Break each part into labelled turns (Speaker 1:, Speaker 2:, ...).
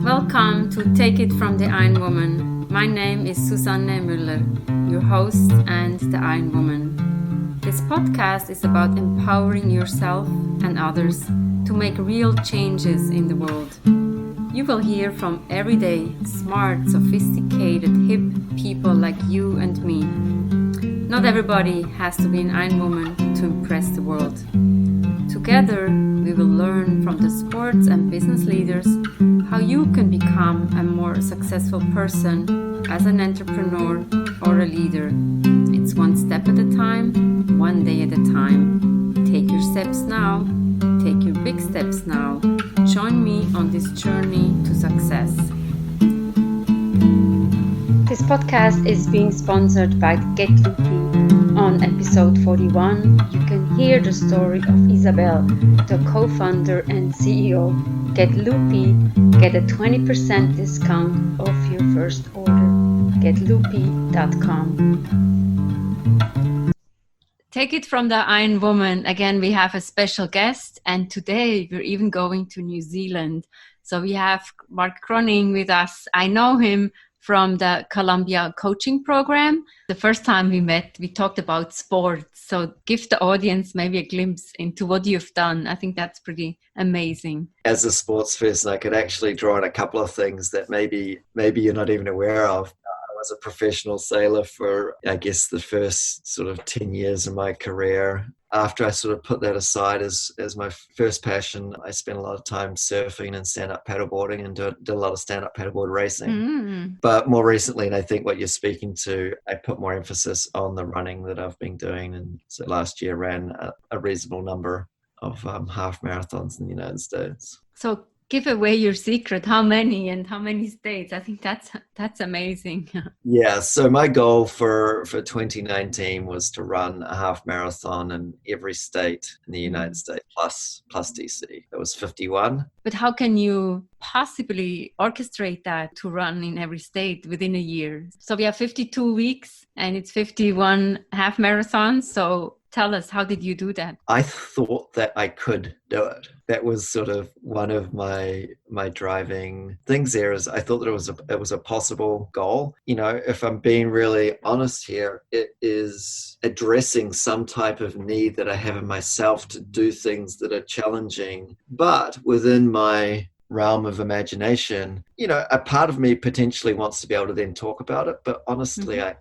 Speaker 1: Welcome to Take It from the Ironwoman. My name is Susanne Müller, your host and the Ironwoman. This podcast is about empowering yourself and others to make real changes in the world. You will hear from everyday, smart, sophisticated, hip people like you and me. Not everybody has to be an Ironwoman to impress the world. Together, we will learn from the sports and business leaders how you can become a more successful person as an entrepreneur or a leader. It's one step at a time, one day at a time. Take your steps now. Take your big steps now. Join me on this journey to success. This podcast is being sponsored by Get Loopy. On episode 41, you can hear the story of Isabel, the co-founder and CEO. Get Loopy, get a 20% discount off your first order. GetLoopy.com. Take it from the Ironwoman. Again, we have a special guest, and today we're even going to New Zealand. So we have Mark Kroening with us. I know him from the Columbia coaching program. The first time we met, we talked about sports. So give the audience maybe a glimpse into what you've done. I think that's pretty amazing.
Speaker 2: As a sports person, I could actually draw on a couple of things that maybe you're not even aware of. I was a professional sailor for, I guess, the first sort of 10 years of my career. After I sort of put that aside as my first passion, I spent a lot of time surfing and stand-up paddleboarding and did a lot of stand-up paddleboard racing. But more recently, and I think what you're speaking to, I put more emphasis on the running that I've been doing. And so last year ran a reasonable number of half marathons in the United States.
Speaker 1: So give away your secret. How many and how many states? I think that's amazing.
Speaker 2: Yeah. So my goal for 2019 was to run a half marathon in every state in the United States plus DC. That was 51.
Speaker 1: But how can you possibly orchestrate that to run in every state within a year? So we have 52 weeks and it's 51 half marathons. So tell us, how did you do that?
Speaker 2: I thought that I could do it. That was sort of one of my driving things there. Is I thought that it was a possible goal. You know, if I'm being really honest here, it is addressing some type of need that I have in myself to do things that are challenging, but within my realm of imagination. You know, a part of me potentially wants to be able to then talk about it, but honestly, I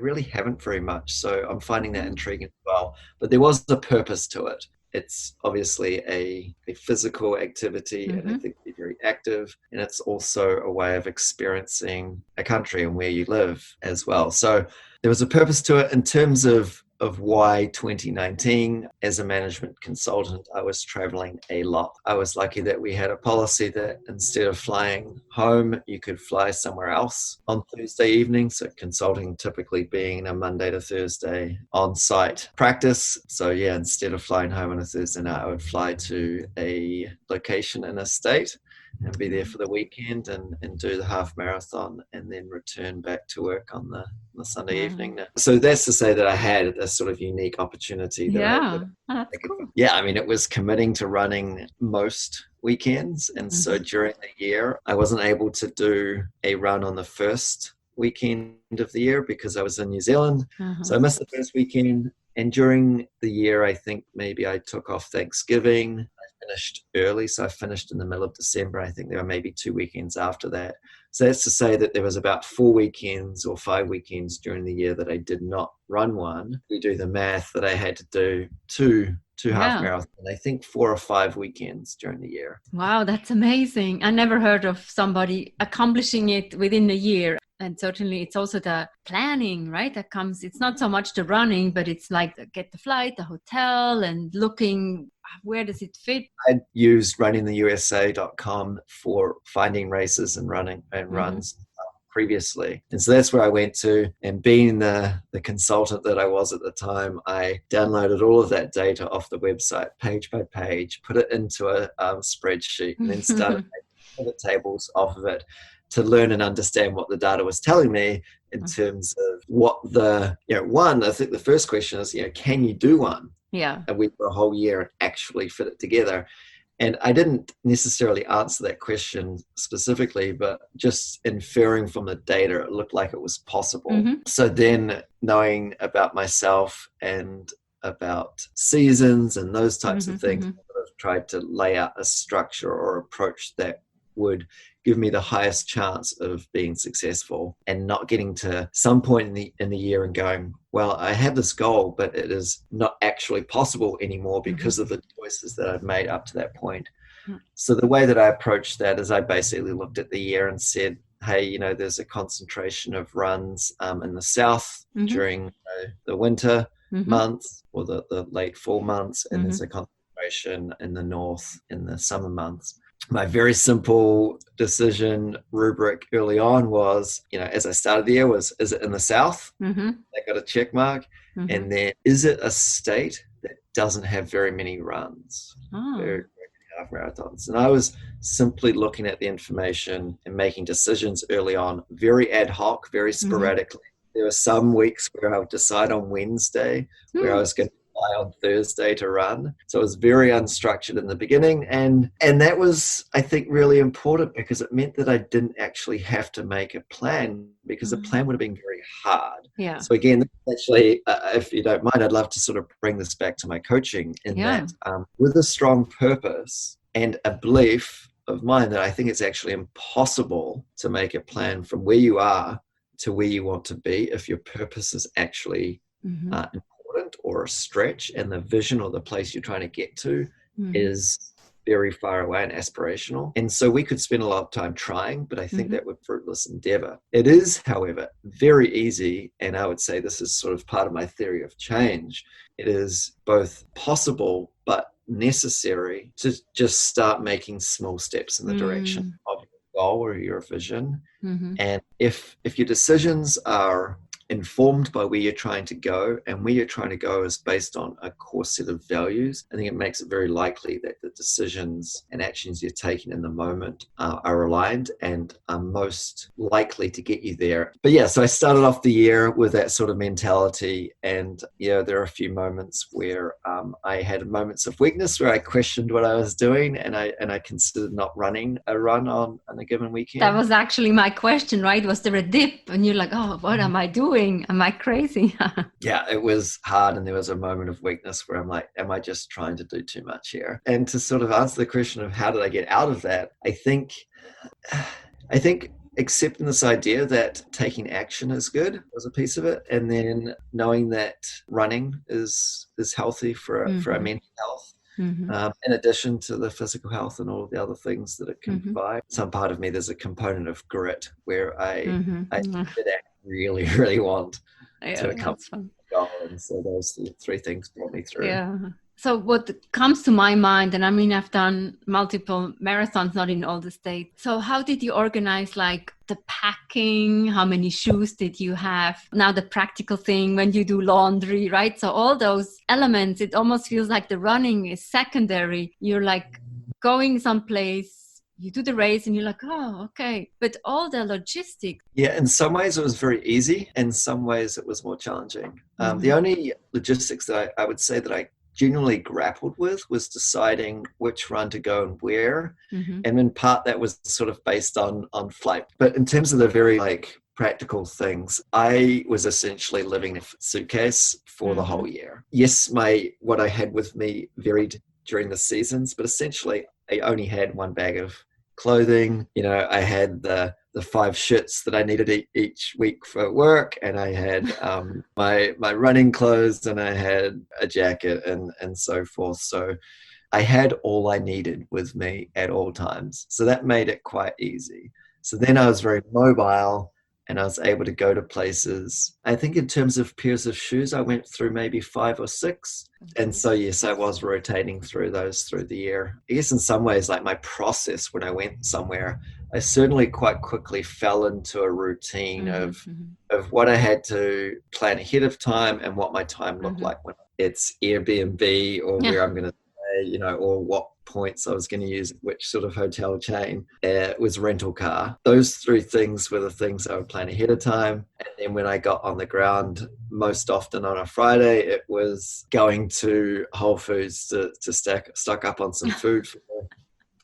Speaker 2: really haven't very much. So I'm finding that intriguing as well. But there was a purpose to it. It's obviously a physical activity, and I think it's very active. And it's also a way of experiencing a country and where you live as well. So there was a purpose to it in terms of why 2019. As a management consultant, I was traveling a lot. I was lucky that we had a policy that instead of flying home, you could fly somewhere else on Thursday evening. So consulting typically being a Monday to Thursday on-site practice. So yeah, instead of flying home on a Thursday night, I would fly to a location in a state and be there for the weekend and do the half marathon and then return back to work on the Sunday evening. So that's to say that I had a sort of unique opportunity.
Speaker 1: That's cool.
Speaker 2: Yeah, I mean, it was committing to running most weekends. And so during the year, I wasn't able to do a run on the first weekend of the year because I was in New Zealand. So I missed the first weekend. And during the year, I think maybe I took off Thanksgiving. Finished early, so I finished in the middle of December. I think there were maybe 2 weekends after that. So that's to say that there was about 4 weekends or 5 weekends during the year that I did not run one. We do the math that I had to do two half marathons, I think 4 or 5 weekends during the year.
Speaker 1: Wow, that's amazing. I never heard of somebody accomplishing it within a year. And certainly it's also the planning, right? That comes, it's not so much the running, but it's like get the flight, the hotel, and looking where does it fit.
Speaker 2: I used runningtheusa.com for finding races and running and runs previously. And so that's where I went to, and being the consultant that I was at the time, I downloaded all of that data off the website, page by page, put it into a spreadsheet, and then started making pivot tables off of it to learn and understand what the data was telling me in terms of what I think the first question is, can you do one?
Speaker 1: Yeah.
Speaker 2: A week or a whole year and actually fit it together. And I didn't necessarily answer that question specifically, but just inferring from the data, it looked like it was possible. So then knowing about myself and about seasons and those types of things, I sort of tried to lay out a structure or approach that would give me the highest chance of being successful and not getting to some point in the year and going, well, I have this goal, but it is not actually possible anymore because of the choices that I've made up to that point. So the way that I approached that is I basically looked at the year and said, hey, you know, there's a concentration of runs in the south during the winter months or the late fall months, and there's a concentration in the north in the summer months. My very simple decision rubric early on was, you know, as I started the year was, is it in the south? I got a check mark. And then, is it a state that doesn't have very many runs? Very half marathons. And I was simply looking at the information and making decisions early on, very ad hoc, very sporadically. There were some weeks where I would decide on Wednesday where I was going to fly on Thursday to run. So it was very unstructured in the beginning. And that was, I think, really important because it meant that I didn't actually have to make a plan, because a plan would have been very hard.
Speaker 1: Yeah.
Speaker 2: So again, actually, if you don't mind, I'd love to sort of bring this back to my coaching in that with a strong purpose and a belief of mine that I think it's actually impossible to make a plan from where you are to where you want to be if your purpose is actually important or a stretch, and the vision or the place you're trying to get to is very far away and aspirational. And so we could spend a lot of time trying, but I think that would be fruitless endeavor. It is, however, very easy, and I would say this is sort of part of my theory of change. It is both possible but necessary to just start making small steps in the direction of your goal or your vision. And if your decisions are informed by where you're trying to go, and where you're trying to go is based on a core set of values, I think it makes it very likely that the decisions and actions you're taking in the moment are aligned and are most likely to get you there. But yeah, so I started off the year with that sort of mentality, and yeah, there are a few moments where I had moments of weakness where I questioned what I was doing, and I considered not running a run on a given weekend.
Speaker 1: That was actually my question, right? Was there a dip and you're like, oh, what am I doing? Am I crazy?
Speaker 2: Yeah, it was hard, and there was a moment of weakness where I'm like, am I just trying to do too much here? And to sort of answer the question of how did I get out of that, I think accepting this idea that taking action is good was a piece of it, and then knowing that running is healthy for our mental health. In addition to the physical health and all of the other things that it can provide. Some part of me, there's a component of grit where I did really, really want to accomplish the goal. And so those three things brought me through.
Speaker 1: Yeah. So what comes to my mind, and I mean, I've done multiple marathons, not in all the states. So how did you organize like the packing? How many shoes did you have? Now the practical thing when you do laundry, right? So all those elements, it almost feels like the running is secondary. You're like going someplace, you do the race and you're like, oh, okay. But all the logistics.
Speaker 2: Yeah, in some ways it was very easy. In some ways it was more challenging. The only logistics that I would say that I genuinely grappled with was deciding which run to go and where. And in part that was sort of based on flight. But in terms of the very like practical things, I was essentially living in a suitcase for the whole year. Yes, what I had with me varied during the seasons, but essentially I only had one bag of clothing. You know, I had the 5 shirts that I needed each week for work, and I had my running clothes, and I had a jacket and so forth. So I had all I needed with me at all times. So that made it quite easy. So then I was very mobile, and I was able to go to places. I think in terms of pairs of shoes, I went through maybe 5 or 6. And so, yes, I was rotating through those through the year. I guess in some ways, like my process when I went somewhere, I certainly quite quickly fell into a routine of what I had to plan ahead of time and what my time looked like when it's Airbnb or where I'm going to stay, you know, or what points I was going to use which sort of hotel chain. It was rental car. Those three things were the things I would plan ahead of time. And then when I got on the ground, most often on a Friday, it was going to Whole Foods to stock up on some food for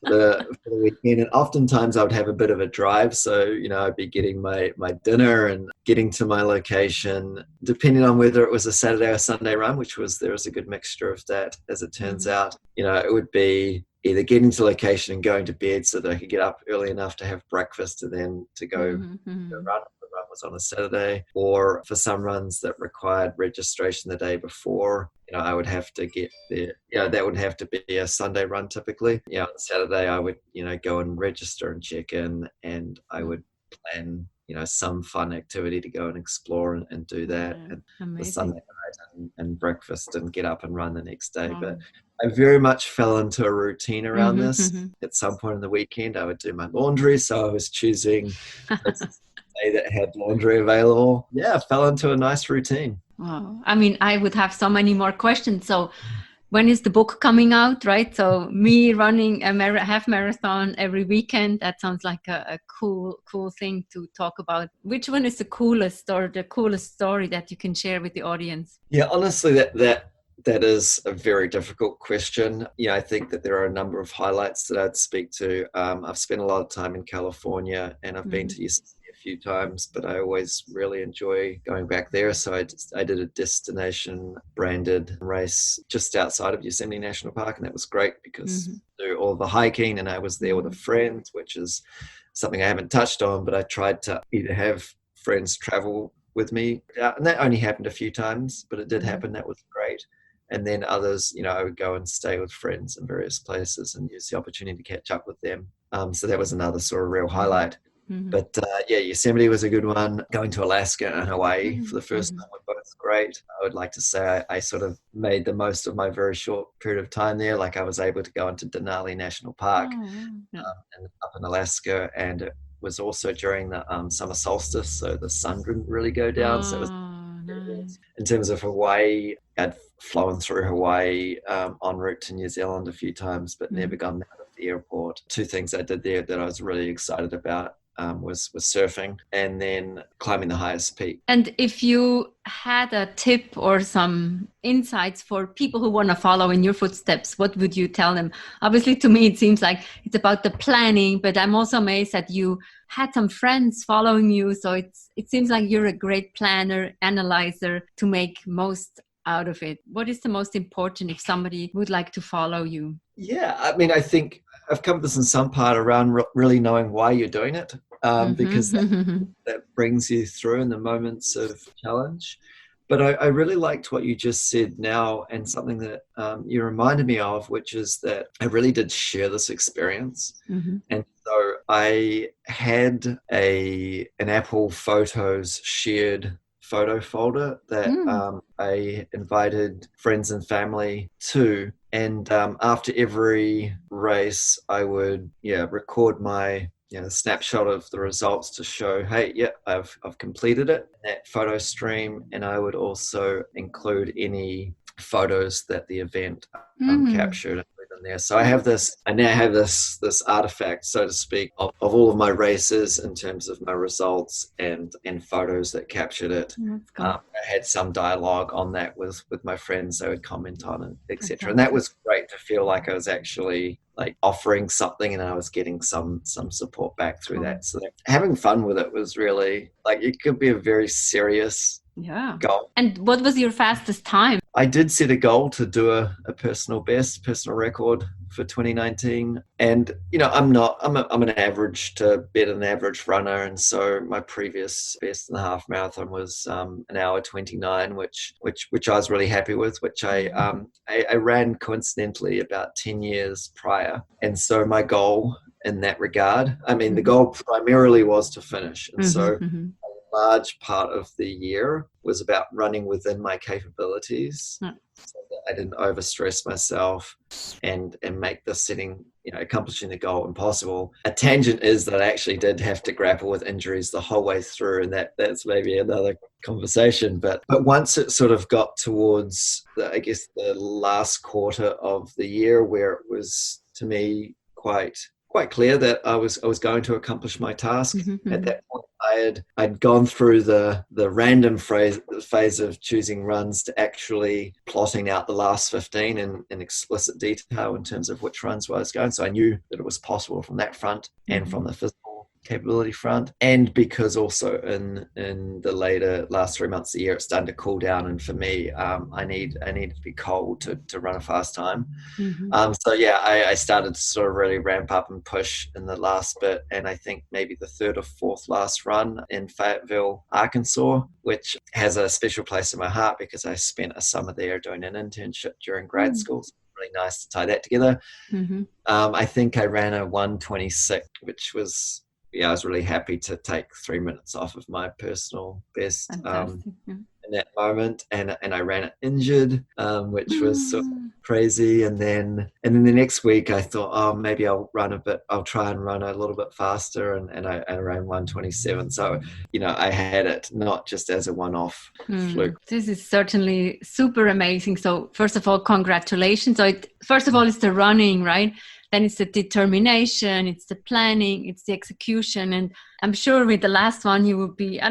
Speaker 2: the weekend. And oftentimes I would have a bit of a drive. So, I'd be getting my dinner and getting to my location, depending on whether it was a Saturday or Sunday run, there was a good mixture of that, as it turns out. It would be either getting to location and going to bed so that I could get up early enough to have breakfast and then to go run. The run was on a Saturday, or for some runs that required registration the day before, I would have to get there. That would have to be a Sunday run typically. On Saturday I would, go and register and check in, and I would plan, some fun activity to go and explore and do that. And the Sunday night and breakfast and get up and run the next day. But I very much fell into a routine around this. At some point in the weekend, I would do my laundry. So I was choosing a day that had laundry available. I fell into a nice routine.
Speaker 1: Wow. I mean, I would have so many more questions. So when is the book coming out, right? So me running a half marathon every weekend, that sounds like a cool thing to talk about. Which one is the coolest story that you can share with the audience?
Speaker 2: Yeah, honestly, that is a very difficult question. I think that there are a number of highlights that I'd speak to. I've spent a lot of time in California, and I've been to Yosemite a few times, but I always really enjoy going back there. So I did a destination branded race just outside of Yosemite National Park, and that was great because I do all the hiking, and I was there with a friend, which is something I haven't touched on, but I tried to either have friends travel with me, and that only happened a few times, but it did happen. That was great. And then others, I would go and stay with friends in various places and use the opportunity to catch up with them. So that was another sort of real highlight. But Yosemite was a good one. Going to Alaska and Hawaii for the first time were both great. I would like to say I sort of made the most of my very short period of time there. Like I was able to go into Denali National Park and up in Alaska, and it was also during the summer solstice, so the sun didn't really go down. So it was nice. In terms of Hawaii, I'd flown through Hawaii en route to New Zealand a few times, but never gone out of the airport. Two things I did there that I was really excited about was surfing and then climbing the highest peak.
Speaker 1: And if you had a tip or some insights for people who want to follow in your footsteps, what would you tell them? Obviously, to me, it seems like it's about the planning, but I'm also amazed that you had some friends following you. So it seems like you're a great planner, analyzer to make most out of it. What is the most important if somebody would like to follow you?
Speaker 2: Yeah, I mean, I think I've come to this in some part around really knowing why you're doing it, because that brings you through in the moments of challenge. But I really liked what you just said now, and something that you reminded me of, which is that I really did share this experience. And so I had an Apple Photos shared photo folder that I invited friends and family to. And after every race, I would record my snapshot of the results to show, hey, I've completed it, that photo stream. And I would also include any photos that the event captured in there. So I now have this artifact, so to speak, of all of my races in terms of my results and photos that captured it.
Speaker 1: Cool.
Speaker 2: I had some dialogue on that with my friends. They would comment on it, etc. And that was great to feel like I was actually like offering something and I was getting some support back through that. So having fun with it was really it could be a very serious goal.
Speaker 1: And what was your fastest time?
Speaker 2: I did set a goal to do a personal record for 2019. And, I'm an average to better than average runner. And so my previous best in the half marathon was an hour 29, which I was really happy with, which I ran coincidentally about 10 years prior. And so my goal in that regard, the goal primarily was to finish. And so a large part of the year was about running within my capabilities so that I didn't overstress myself and make the accomplishing the goal impossible. A tangent is that I actually did have to grapple with injuries the whole way through, and that's maybe another conversation. But once it sort of got towards the last quarter of the year where it was to me quite clear that I was going to accomplish my task. At that point, I'd gone through the random phase of choosing runs to actually plotting out the last 15 in explicit detail in terms of which runs I was going. So I knew that it was possible from that front and from the physical capability front, and because also in the last 3 months of the year it's starting to cool down, and for me I needed to be cold to run a fast time. So yeah, I started to sort of really ramp up and push in the last bit, and I think maybe the third or fourth last run in Fayetteville, Arkansas, which has a special place in my heart because I spent a summer there doing an internship during grad school. So really nice to tie that together. I think I ran a 1:26, which was, I was really happy to take 3 minutes off of my personal best in that moment, and I ran it injured, which was sort of crazy. And then the next week I thought, oh, maybe I'll try and run a little bit faster, and I ran 1:27. So I had it not just as a one-off fluke.
Speaker 1: This is certainly super amazing. So first of all, congratulations. So first of all, it's the running, right? Then it's the determination, it's the planning, it's the execution. And I'm sure with the last one, you would be,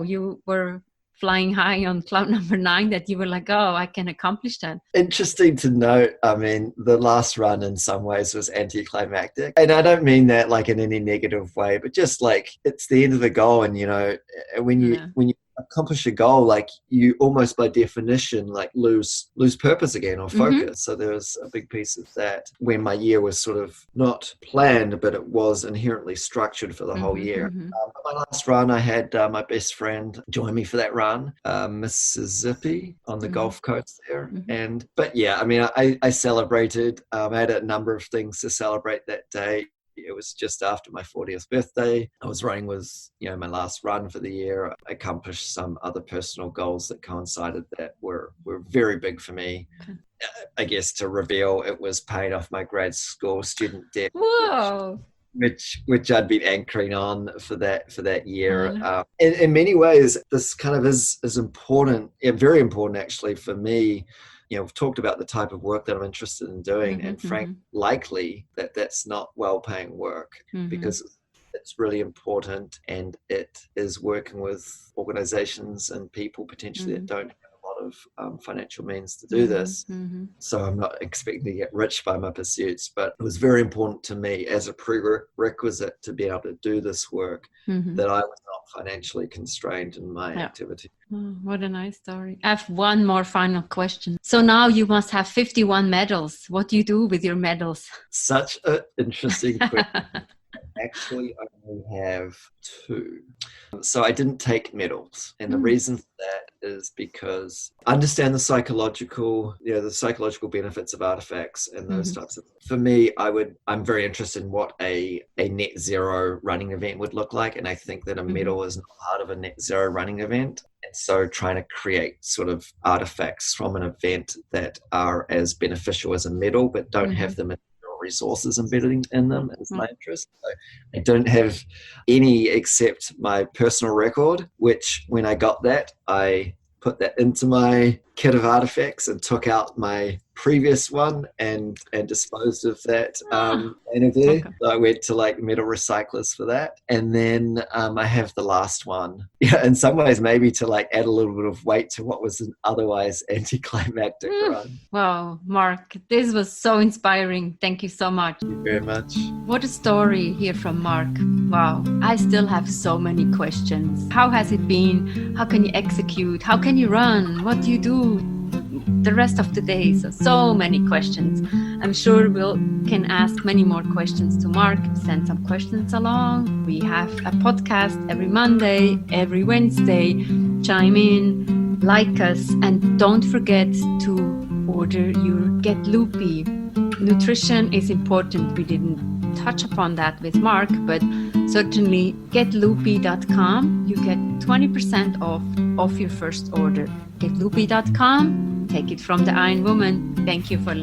Speaker 1: you were flying high on cloud number 9, that you were like, oh, I can accomplish that. Interesting
Speaker 2: to note, the last run in some ways was anticlimactic. And I don't mean that like in any negative way, but just like it's the end of the goal. And, when you accomplish a goal, like you almost by definition like lose purpose again or focus. So there was a big piece of that when my year was sort of not planned, but it was inherently structured for the whole year. My last run, I had my best friend join me for that run, Mississippi on the Gulf Coast there. I celebrated. I had a number of things to celebrate that day. It was just after my 40th birthday. I was running with, my last run for the year. I accomplished some other personal goals that coincided that were very big for me. I guess to reveal, it was paying off my grad school student debt. Whoa! Which I'd been anchoring on for that year. In many ways, this kind of is important, very important actually for me. We've talked about the type of work that I'm interested in doing, and frankly, likely that's not well-paying work, because it's really important, and it is working with organizations and people potentially that don't have a lot of financial means to do this. So I'm not expecting to get rich by my pursuits, but it was very important to me as a prerequisite to be able to do this work that I was not financially constrained in my activity.
Speaker 1: Oh, what a nice story. I have one more final question. So now you must have 51 medals. What do you do with your medals?
Speaker 2: Such an interesting question. Actually, I only have 2. So I didn't take medals. And the reason for that is because I understand the psychological benefits of artifacts and those types of things. For me, I'm very interested in what a net zero running event would look like. And I think that a medal is not part of a net zero running event. And so trying to create sort of artifacts from an event that are as beneficial as a medal, but don't have them resources embedded in them is my interest. So I don't have any except my personal record, which when I got that, I put that into my kit of artifacts and took out my previous one and disposed of that interview. Okay. So I went to like metal recyclers for that. And then I have the last one. Yeah, in some ways maybe to like add a little bit of weight to what was an otherwise anticlimactic run.
Speaker 1: Wow, Mark, this was so inspiring. Thank you so much.
Speaker 2: Thank you very much.
Speaker 1: What a story here from Mark. Wow, I still have so many questions. How has it been? How can you execute? How can you run? What do you do the rest of the day? So many questions. I'm sure we can ask many more questions to Mark. Send some questions along. We have a podcast every Monday, every Wednesday. Chime in, like us, and don't forget to order your Get Loopy. Nutrition is important. We didn't touch upon that with Mark, but certainly getloopy.com. You get 20% off your first order. Getloopy.com. Take it from the Ironwoman. Thank you for listening.